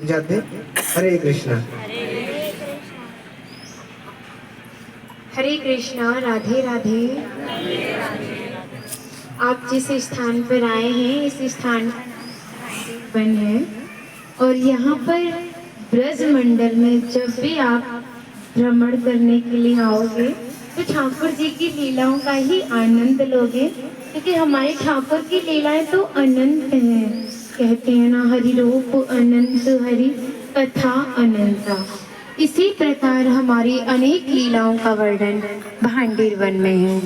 जाते। हरे कृष्णा। हरे कृष्णा। राधे राधे। आप जिस स्थान पर आए हैं इस स्थान बन है और यहाँ पर ब्रज मंडल में जब भी आप भ्रमण करने के लिए आओगे तो ठाकुर जी की लीलाओं का ही आनंद लोगे, क्योंकि हमारे ठाकुर की लीलाएं तो अनंत हैं। कहते हैं ना, हरि रूप अनंत, हरि कथा अनंता। इसी प्रकार हमारी अनेक लीलाओं का वर्णन भांडीर वन में है,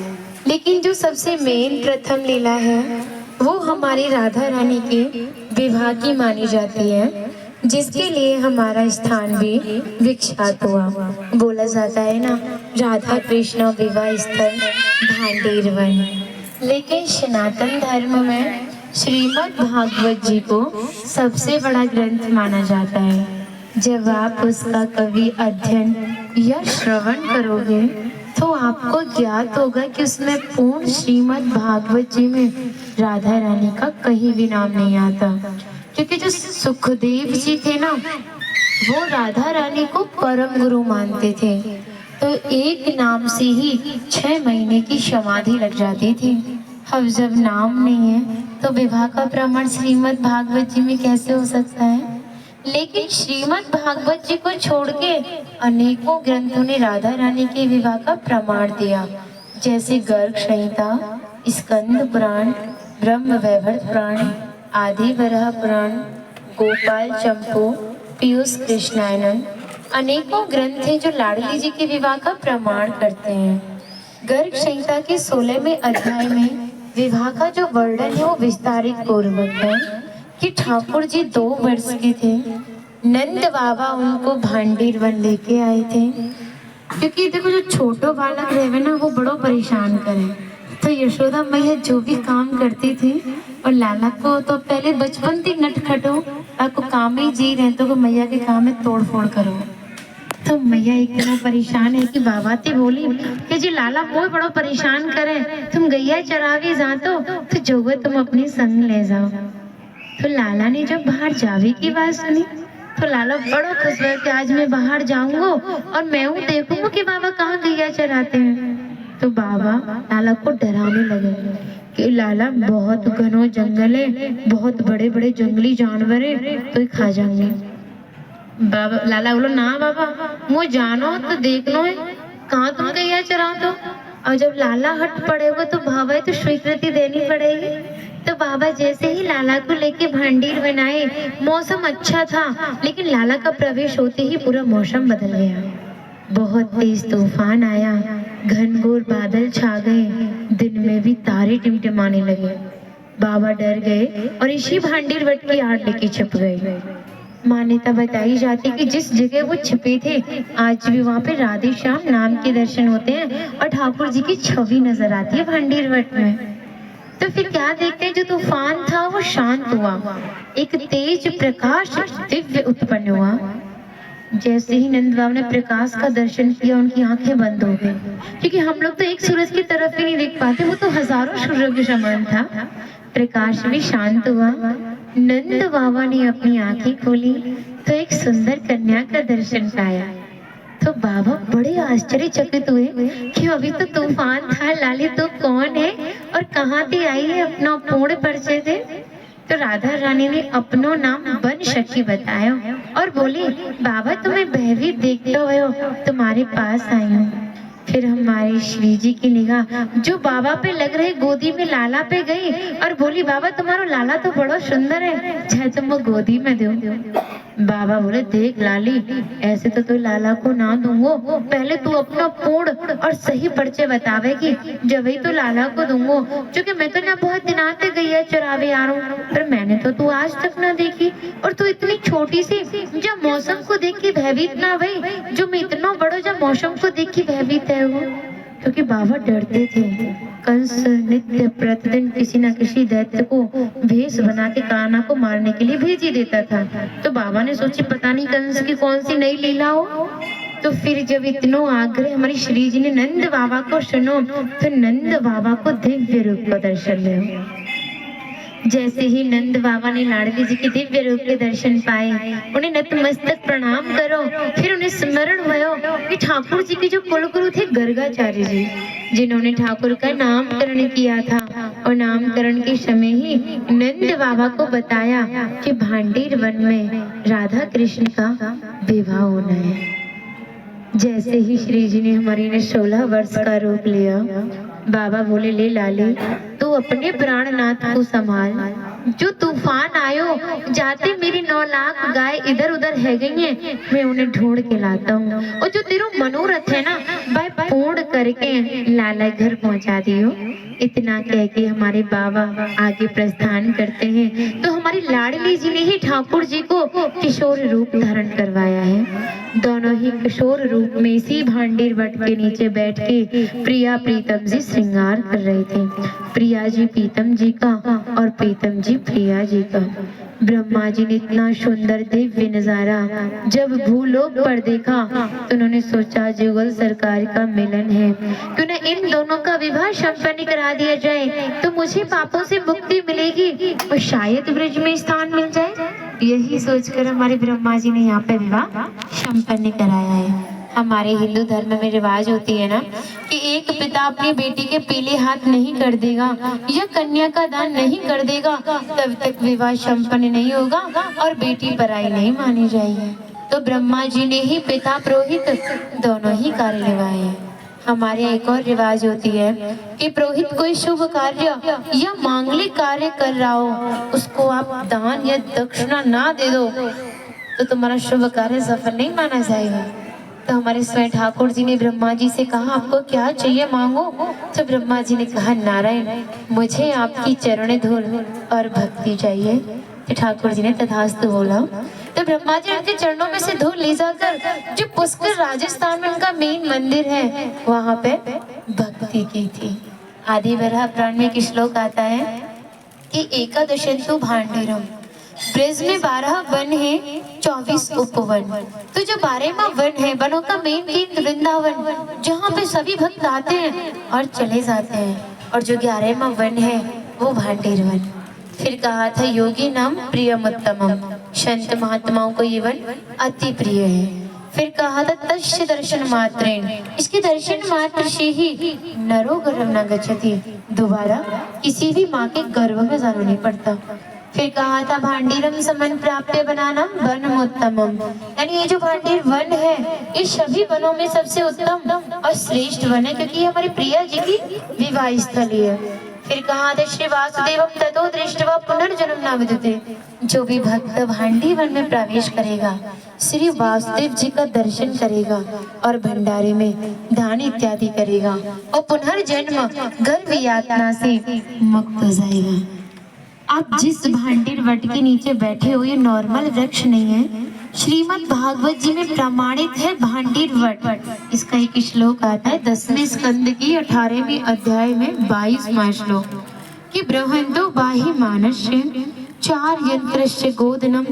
लेकिन जो सबसे मेन प्रथम लीला है वो हमारी राधा रानी के विवाह की मानी जाती है, जिसके लिए हमारा स्थान भी विख्यात हुआ। बोला जाता है ना, राधा कृष्ण विवाह स्थल भांडीर वन। लेकिन सनातन धर्म में श्रीमद् भागवत जी को सबसे बड़ा ग्रंथ माना जाता है। जब आप उसका कवि अध्ययन या श्रवण करोगे तो आपको ज्ञात होगा कि उसमें पूर्ण श्रीमद् भागवत जी में राधा रानी का कहीं भी नाम नहीं आता, क्योंकि जो सुखदेव जी थे ना वो राधा रानी को परम गुरु मानते थे, तो एक नाम से ही 6 महीने की समाधि लग जाती थी। अब जब नाम नहीं है तो विवाह का प्रमाण श्रीमद् भागवत जी में कैसे हो सकता है। लेकिन श्रीमद् भागवत जी को छोड़ के अनेकों ग्रंथों ने राधा रानी के विवाह का प्रमाण दिया, जैसे गर्ग संहिता, स्कंद पुराण, ब्रह्म वैवर्त पुराण, आदि वराह पुराण, गोपाल चंपू, पीयूष कृष्णायन। अनेकों ग्रंथ हैं जो लाडली जी के विवाह का प्रमाण करते हैं। गर्ग संहिता के 16वें अध्याय में विवाह का जो वर्णन है वो विस्तारित पूर्वक है कि ठाकुर जी 2 वर्ष के थे। नंद बाबा उनको भांडीर वन लेके आए थे, क्योंकि देखो जो छोटो बालक रहे ना वो बड़ो परेशान करे, तो यशोदा मैया जो भी काम करती थी और लाला को तो पहले बचपन थी नटखटो, आपको काम ही जी रहे तो मैया के काम में तोड़ फोड़ करो। तो मैया इतना परेशान है कि बाबा ते बोली कि जी लाला कोई बड़ो परेशान करे, तुम गैया चरावे जातो तो जोगे तुम अपनी संग ले जाओ। तो लाला ने जब बाहर जावे की बात सुनी तो लाला बड़ा खुश हुआ कि आज मैं बाहर जाऊंगा और मैं हूँ देखूंगा कि बाबा कहाँ गैया चराते हैं। तो बाबा लाला को डराने लगे कि लाला बहुत घनो जंगल है, बहुत बड़े बड़े जंगली जानवर है, तो ही खा जाएंगे। बाबा लाला बोलो ना बाबा मुझे जानो तो देखनो है कहाँ तुम गैया चराओ। तो और जब लाला हट पड़ेगा तो बाबा तो स्वीकृति देनी पड़ेगी। तो बाबा जैसे ही लाला को लेके भांडीर बनाए, मौसम अच्छा था लेकिन लाला का प्रवेश होते ही पूरा मौसम बदल गया। बहुत तेज तूफान आया, घनघोर बादल छा गए, दिन में भी तारे टिमटिमाने लगे। बाबा डर गए और इसी भांडीर वट की आड़ लेके छिप गए। मान्यता बताई जाती कि जिस जगह वो छिपे थे आज भी वहाँ पे राधे श्याम नाम के दर्शन होते हैं और ठाकुर जी की छवि नजर आती है भांडीर वट में। तो फिर क्या देखते हैं, जो तूफान था वो शांत हुआ, एक तेज प्रकाश दिव्य उत्पन्न हुआ। जैसे ही नंद बाबा ने प्रकाश का दर्शन किया उनकी आंखें बंद हो गई, क्योंकि हम लोग तो एक सूरज की तरफ ही नहीं देख पाते, वो तो हजारों सूर्यों के समान था। प्रकाश भी शांत हुआ। नंद बाबा ने अपनी आंखें खोली तो एक सुंदर कन्या का दर्शन पाया। तो बाबा बड़े आश्चर्यचकित हुए कि अभी तो तूफान था, लाली तो कौन है और कहाँ से आई है, अपना पूर्ण परिचय दे। तो राधा रानी ने अपनो नाम बन सखी बताया और बोली बाबा तुम्हें भयभीत देखते हुए हो, तुम्हारे पास आई हूँ। फिर हमारी श्री जी की निगाह जो बाबा पे लग रहे गोदी में लाला पे गई और बोली बाबा तुम्हारा लाला तो बड़ा सुंदर है, चाहे तुम वो गोदी में दो। बाबा बोले देख लाली ऐसे तो लाला को ना दूंगो, पहले तू अपना पूर्ण और सही परिचय बतावेगी जब ही तो लाला को दूंगो, क्योंकि मैं तो ना बहुत दिनों से गैया चरावे आ रहा हूँ पर मैंने तो तू आज तक ना देखी, और तू इतनी छोटी सी जब मौसम को देख के भयभीत ना भई, जो मैं इतना बड़ो जब मौसम को देख के भयभीत है वो। क्योंकि बाबा डरते थे, कंस नित्य प्रतिदिन किसी न किसी दैत्य को भेष बना के कान्हा को मारने के लिए भेज ही देता था। तो बाबा ने सोची पता नहीं कंस की कौन सी नई लीला हो। तो फिर जब इतनो आग्रह हमारी श्री जी ने नंद बाबा को सुनो तो नंद बाबा को दिव्य रूप का दर्शन मिला। जैसे ही नंद बाबा ने लाडली जी के दिव्य रूप के दर्शन पाए, उन्हें नतमस्तक प्रणाम करो। फिर उन्हें स्मरण भयो कि ठाकुर जी के जो कुलगुरु थे गर्गाचार्य जी, जिन्होंने ठाकुर का नामकरण किया था, और नामकरण के समय ही नंद बाबा को बताया कि भांडेर वन में राधा कृष्ण का विवाह होना है। जैसे ही श्री जी ने हमारी ने 16 वर्ष का रूप लिया, बाबा बोले, ले लाली, तू अपने प्राणनाथ को संभाल। जो तूफान आयो, जाते मेरी 9 लाख गाय इधर उधर है गई हैं, मैं उन्हें ढूंढ के लाता हूँ, और जो तेरा मनोरथ है ना, भाई पूर्ण करके लाला घर पहुंचा दियो। इतना कह के हमारे बाबा आगे प्रस्थान करते हैं, तो हमारी लाडली जी ने ही ठाकुर जी को किशोर रूप धारण करवाया है। दोनों ही किशोर रूप में इसी भांडेर वट के नीचे बैठ के प्रिया प्रीतम जी श्रृंगार कर रहे थे। प्रिया जी प्रीतम जी का और प्रीतम जी प्रिया जी का। ब्रह्मा जी ने इतना सुंदर दिव्य नजारा जब भूलोक पर देखा, तो उन्होंने सोचा जुगल सरकार का मिलन है, क्यों न इन दोनों का विवाह संपन्न करा दिया जाए, तो मुझे पापों से मुक्ति मिलेगी और शायद ब्रज में स्थान मिल जाए। यही सोचकर हमारे ब्रह्मा जी ने यहाँ पे विवाह संपन्न कराया है। हमारे हिंदू धर्म में रिवाज होती है ना कि एक पिता अपनी बेटी के पीले हाथ नहीं कर देगा या कन्या का दान नहीं कर देगा, तब तक विवाह संपन्न नहीं होगा और बेटी पराई नहीं मानी जाएगी। तो ब्रह्मा जी ने ही पिता पुरोहित दोनों ही कार्य निभाए हैं। हमारे यहाँ एक और रिवाज होती है कि पुरोहित कोई शुभ कार्य या मांगलिक कार्य कर रहा हो, उसको आप दान या दक्षिणा ना दे दो तो तुम्हारा शुभ कार्य सफल नहीं माना जाएगा। तो हमारे स्वयं ठाकुर जी ने ब्रह्मा जी से कहा, आपको क्या चाहिए मांगो। तो ब्रह्मा जी ने कहा, नारायण, मुझे आपकी चरण धूल और भक्ति चाहिए। तो ठाकुर जी ने तथास्तु बोला। तो ब्रह्मा जी उनके चरणों में से धूल ले जाकर जो पुष्कर राजस्थान में उनका मेन मंदिर है, वहां पे भक्ति की थी। आदि वराह पुराण में एक श्लोक आता है कि एकादशंतु भांडेरम, ब्रज में 12 वन है, 24 उपवन। तो जो 12वां वन है, वनों का मेन केंद्र वृंदावन, जहाँ पे सभी भक्त आते हैं और चले जाते हैं, और जो 11वां वन है वो भांडेर वन। फिर कहा था, योगी नाम प्रियमुत्तमम, संत महात्माओं को ये वन अति प्रिय है। फिर कहा था, तस्य दर्शन मात्रेण, इसके दर्शन मात्र से ही नरो गर्भ न गच्छति, दोबारा किसी भी माँ के गर्भ में जाना नहीं पड़ता। फिर कहा था, भांडीरम समन प्राप्य बनाना वनमोत्तमम, यानी ये जो भांडीर वन है ये सभी वनों में सबसे उत्तम और श्रेष्ठ वन है, क्योंकि ये हमारी प्रिया जी की विवाह स्थली है। फिर कहा था, श्री वासुदेवम ततो दृष्ट्वा पुनर्जन्म न विद्यते, जो भी भक्त भांडी वन में प्रवेश करेगा, श्री वासुदेव जी का दर्शन करेगा और भंडारे में दान इत्यादि करेगा और पुनर्जन्म गर्भ यातना से मुक्त हो जाएगा। आप जिस भांडेर वट के नीचे बैठे हो, ये नॉर्मल वृक्ष नहीं है, श्रीमद् भागवत जी में प्रमाणित है भांडेर वट। इसका एक श्लोक आता है 10वें स्कंद की 18वें अध्याय में 22वां श्लोक कि ब्रह्मंदो बाहि मानस्य 4 यंत्रस्य गोदनम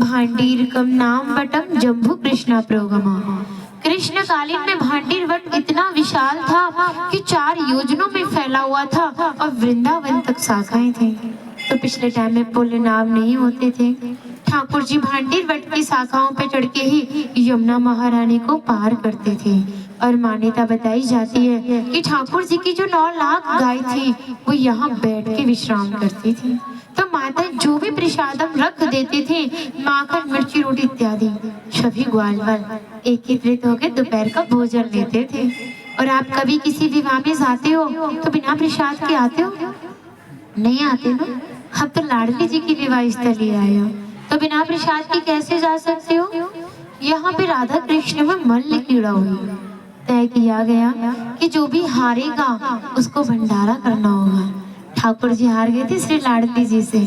भांडीरकम नाम वटम जम्बू कृष्णा प्रोगमा। कृष्ण कालीन में भांडेर वट इतना विशाल था कि 4 योजनों में फैला हुआ था और वृंदावन तक शाखाएं थी। तो पिछले टाइम में पुल नाव नहीं होते थे, ठाकुर जी भांडेर वट की शाखाओं पर चढ़ के ही यमुना महारानी को पार करते थे। और मान्यता बताई जाती है कि ठाकुर जी की जो 9 लाख गाय थी वो यहाँ बैठ के विश्राम करती थी। तो माता जो भी प्रसादम रख देते थे, माखन मिर्ची रोटी इत्यादि, सभी ग्वालवाल एकत्रित होकर दोपहर का भोजन लेते थे। और आप कभी किसी विवाह में जाते हो तो बिना प्रसाद के आते हो? नहीं आते ना। अब तो लाडली जी की विवाह स्थली आए हो, तो बिना प्रसाद के कैसे जा सकते हो? यहाँ पे राधा कृष्ण में मल्ल कीड़ा हुई, तय किया गया कि जो भी हारेगा उसको भंडारा करना होगा। ठाकुर जी हार गए थे श्री लाडली जी से,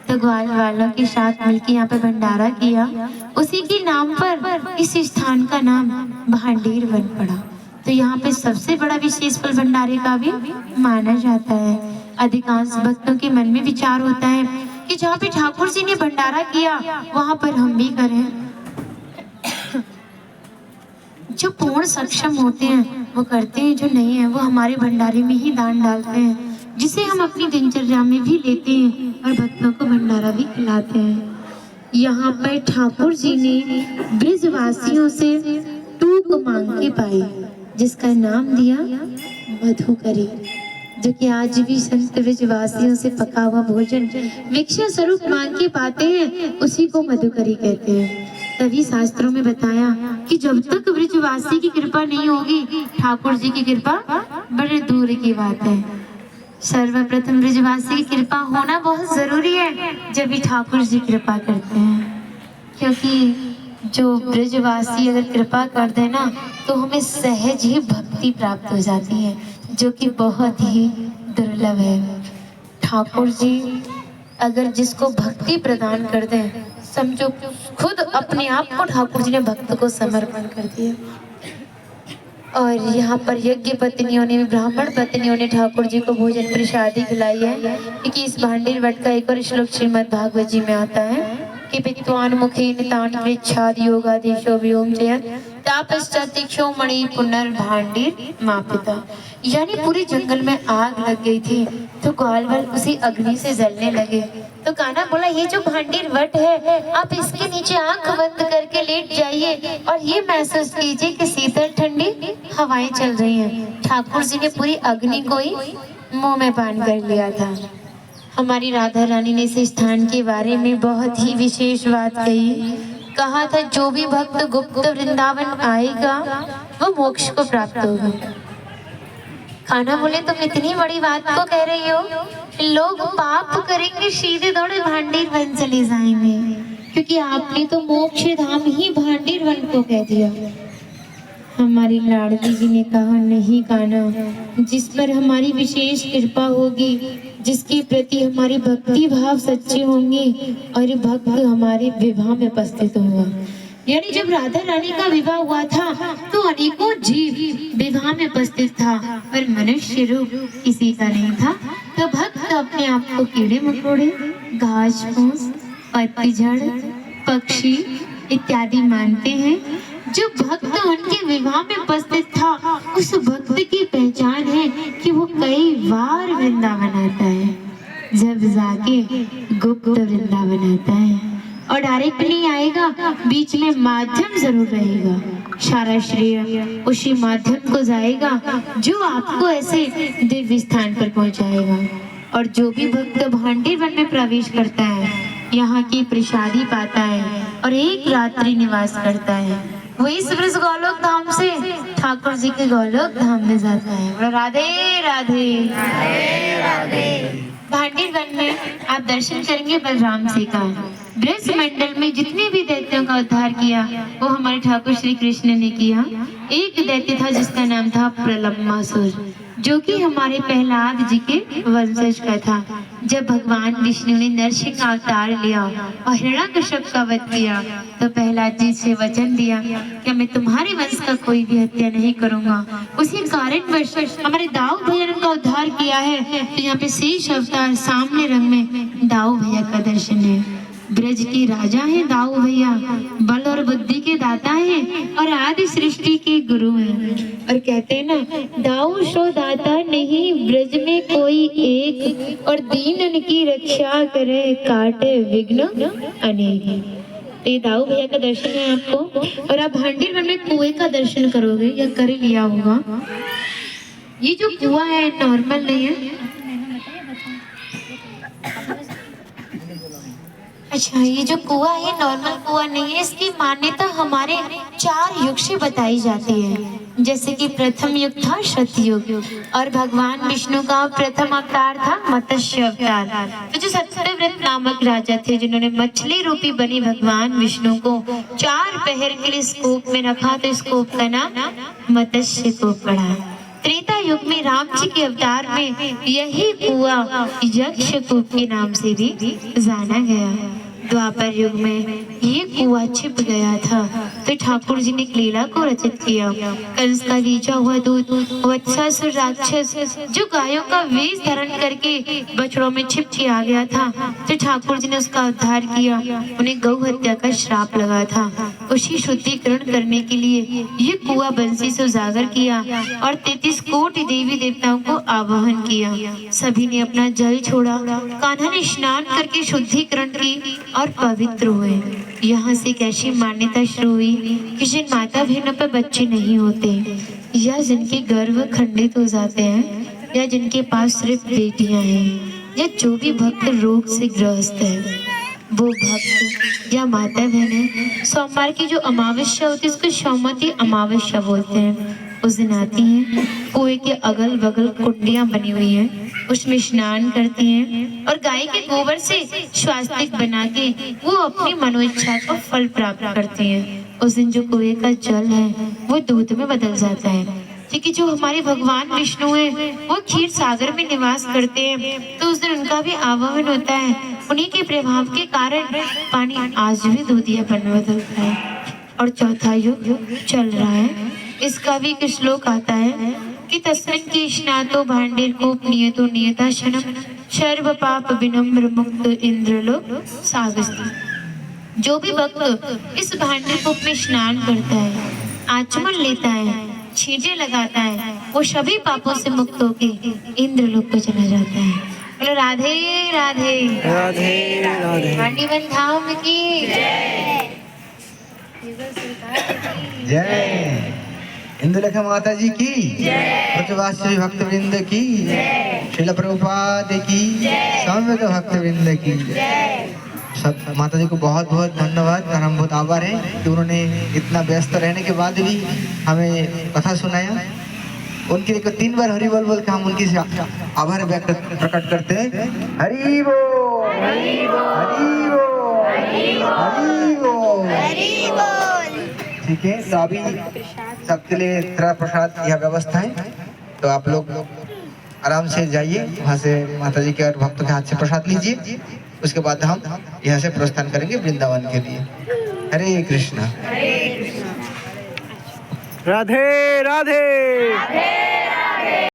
तो ग्वाल वालों के साथ मिलकर यहाँ पे भंडारा किया। उसी के नाम पर इस स्थान का नाम भांडेर वन पड़ा। तो यहाँ पे सबसे बड़ा विशेष फल भंडारे का भी माना जाता है। अधिकांश भक्तों के मन में विचार होता है कि जहाँ पे ठाकुर जी ने भंडारा किया वहां पर हम भी करें। जो पूर्ण सक्षम होते हैं वो करते हैं, जो नहीं है वो हमारे भंडारे में ही दान डालते हैं। जिसे हम अपनी दिनचर्या में भी लेते हैं और भक्तों को भंडारा भी खिलाते हैं। यहाँ पर ठाकुर जी ने ब्रजवासियों से टूक मांग के पाई, जिसका नाम दिया मधुकरी, जो कि आज भी संत ब्रजवासियों से पका हुआ भोजन भिक्षा स्वरूप मांग के पाते हैं, उसी को मधुकरी कहते हैं। तभी शास्त्रों में बताया कि जब तक ब्रजवासी की कृपा नहीं होगी, ठाकुर जी की कृपा बड़े दूर की बात है। सर्वप्रथम ब्रजवासी की कृपा होना बहुत जरूरी है, जब भी ठाकुर जी कृपा करते हैं, क्योंकि जो ब्रजवासी अगर कृपा कर दे ना, तो हमें सहज ही भक्ति प्राप्त हो जाती है, जो कि बहुत ही दुर्लभ है। ठाकुर जी अगर जिसको भक्ति प्रदान कर दे, समझो खुद अपने आप को ठाकुर जी ने भक्त को समर्पण कर दिया। और यहाँ पर यज्ञ पत्नियों ने, ब्राह्मण पत्नियों ने ठाकुर जी को भोजन प्रसादी खिलाई है, क्योंकि इस भांडीर वट का एक और श्लोक श्रीमद् भागवत जी में आता है कि विद्वान मुखेन तान वृक्षाद योगादेशो व्योम जयत तापश्चातिक्षो मणि पुनर्भांडीर मापिता। यानी पूरे जंगल में आग लग गई थी, तो ग्वालवाल उसी अग्नि से जलने लगे। तो कान्हा बोला, ये जो भांडीर वट है, आप इसके नीचे आंख बंद करके लेट जाइए और ये महसूस कीजिए कि शीतल ठंडी हवाएं चल रही हैं। ठाकुर जी ने पूरी अग्नि को ही मुंह में पान कर लिया था। हमारी राधा रानी ने इस स्थान के बारे में बहुत ही विशेष बात कही। कहा था, जो भी भक्त गुप्त वृंदावन आएगा वो मोक्ष को प्राप्त होगा। कान्हा बोले, तुम इतनी बड़ी बात को कह रही हो, लोग पाप करेंगे सीधे दौड़े भांडीर वन चले जाएंगे, क्योंकि आपने तो मोक्ष धाम ही भांडीर वन को कह दिया। हमारी लाडली जी ने कहा, नहीं कान्हा, जिस पर हमारी विशेष कृपा होगी, जिसके प्रति हमारी भक्ति भाव सच्चे होंगे, और भक्त हमारे विवाह में उपस्थित होगा। यानी जब राधा रानी का विवाह हुआ था, तो अनेकों जीव विवाह में उपस्थित था, पर मनुष्य रूप किसी का नहीं था। तो भक्त अपने आप को कीड़े मकोड़े, घास फूस, पतझड़, पक्षी इत्यादि मानते हैं। जो भक्त उनके विवाह में उपस्थित था, उस भक्त की पहचान है कि वो कई बार वृंदावन आता है, जब जाके गुप्त वृंदावन आता है। और डायरेक्ट नहीं आएगा, बीच में माध्यम जरूर रहेगा। सारा श्रेय उसी माध्यम को जाएगा, जो आपको ऐसे दिव्य स्थान पर पहुंचाएगा। और जो भी भक्त भांडीर वन में प्रवेश करता है, यहाँ की प्रसादी पाता है और एक रात्रि निवास करता है, वो इस ब्रज गोलोक धाम से ठाकुर जी के गोलोक धाम में जाता है। राधे राधे, राधे राधे। भांडीर वन में आप दर्शन करेंगे बलराम जी का। ब्रज मंडल में जितने भी दैत्यों का उद्धार किया, वो हमारे ठाकुर श्री कृष्ण ने किया। एक दैत्य था जिसका नाम था प्रलम्बासुर, जो कि हमारे प्रहलाद जी के वंशज का था। जब भगवान विष्णु ने नरसिंह का अवतार लिया और हिरण्यकश्यप का वध किया, तो प्रहलाद जी से वचन दिया कि मैं तुम्हारे वंश का कोई भी हत्या नहीं करूंगा। उसी कारणवश हमारे दाऊ भैया ने उनका उद्धार किया है। तो यहाँ पे शेष अवतार सामने रंग में दाऊ भैया का दर्शन है। ब्रज के राजा हैं दाऊ भैया, बल और बुद्धि के दाता हैं और आदि सृष्टि के गुरु हैं। और कहते हैं ना, दाऊ सो दाता नहीं ब्रज में कोई एक, और दीनन की रक्षा करे काटे विघ्न अनेक। तो ये दाऊ भैया का दर्शन है आपको। और आप भांडीर वन में कुएं का दर्शन करोगे या कर लिया होगा। ये जो कुआं है नॉर्मल नहीं है। अच्छा, ये जो कुआं है नॉर्मल कुआं नहीं है। इसकी मान्यता हमारे 4 युग से बताई जाती है। जैसे कि प्रथम युग था सतयुग, और भगवान विष्णु का प्रथम अवतार था मत्स्य अवतार। तो जो सत्यव्रत नामक राजा थे, जिन्होंने मछली रूपी बनी भगवान विष्णु को 4 पहर के लिए इस कूप में रखा, तो इस कूप का नाम मत्स्य कूप पड़ा। त्रेता युग में राम जी के अवतार में यही कुआं यक्ष कूप के नाम से भी जाना गया। द्वापर युग में ये कुआं छिप गया था, तो ठाकुर जी ने लीला को रचित किया। कंस का लीचा हुआ दूध वत्सासुर राक्षस, जो गायों का वेश धारण करके बछड़ों में छिप के आ गया था, तो ठाकुर जी ने उसका उद्धार किया। उन्हें गौ हत्या का श्राप लगा था। उसी शुद्धिकरण करने के लिए ये कुआं बंसी से उजागर किया और 33 कोटि देवी देवताओं को आवाहन किया। सभी ने अपना जल छोड़ा। कान्हा ने स्नान करके शुद्धिकरण की और पवित्र हुए। यहाँ से एक ऐसी मान्यता शुरू हुई कि जिन माता बहनों पर बच्चे नहीं होते या जिनके गर्भ खंडित हो जाते हैं या जिनके पास सिर्फ बेटियां हैं या जो भी भक्त रोग से ग्रस्त है, वो भक्त या माता बहनें सोमवार की जो अमावस्या होती है उसको सौमती अमावस्या बोलते हैं। उस दिन आती हैं, कुएं के अगल बगल कुंडियां बनी हुई हैं, उसमें स्नान करती हैं और गाय के गोबर से स्वास्तिक बना के वो अपनी मनोइच्छा को फल प्राप्त करती हैं। उस दिन जो कुएं का जल है वो दूध में बदल जाता है, क्योंकि जो हमारे भगवान विष्णु हैं वो क्षीर सागर में निवास करते हैं, तो उस दिन उनका भी आवाहन होता है। उन्हीं के प्रभाव के कारण पानी आज भी दूधियापन में बदलता है। और चौथा युग चल रहा है। इसका भी एक श्लोक आता है कि तस्मिन् की स्नातो भांडेर कूप नियतो नियताशनम सर्व पाप विनम्र मुक्त इंद्रलोक सागस्ती। जो भी भक्त इस भांडेर कूप में स्नान करता है, आचमन लेता है, छींटे लगाता है, वो सभी पापों से मुक्त होके इंद्रलोक को चला जाता है। बोलो राधे राधे राधे राधे। भांडीवन धाम की जय। इंदुलेखा माता जी की जय। ब्रजवासी भक्त वृंद की जय। श्रील प्रभुपाद की जय। समवेत भक्त वृंद की जय। सब माता जी को बहुत बहुत धन्यवाद और हम बहुत आभार हैं कि उन्होंने इतना व्यस्त रहने के बाद भी हमें कथा सुनाया। उनके लिए 3 बार हरि बोल बोल के हम उनकी आभार व्यक्त प्रकट करते हैं। हरि बोल, हरि बोल, हरि बोल, हरि बोल। ठीक है, तो अभी सबके लिए थोड़ा प्रसाद यह व्यवस्था है, तो आप लोग आराम से जाइए, वहाँ से माता जी के और भक्तों के हाथ से प्रसाद लीजिए। उसके बाद हम यहाँ से प्रस्थान करेंगे वृंदावन के लिए। हरे कृष्णा। राधे राधे।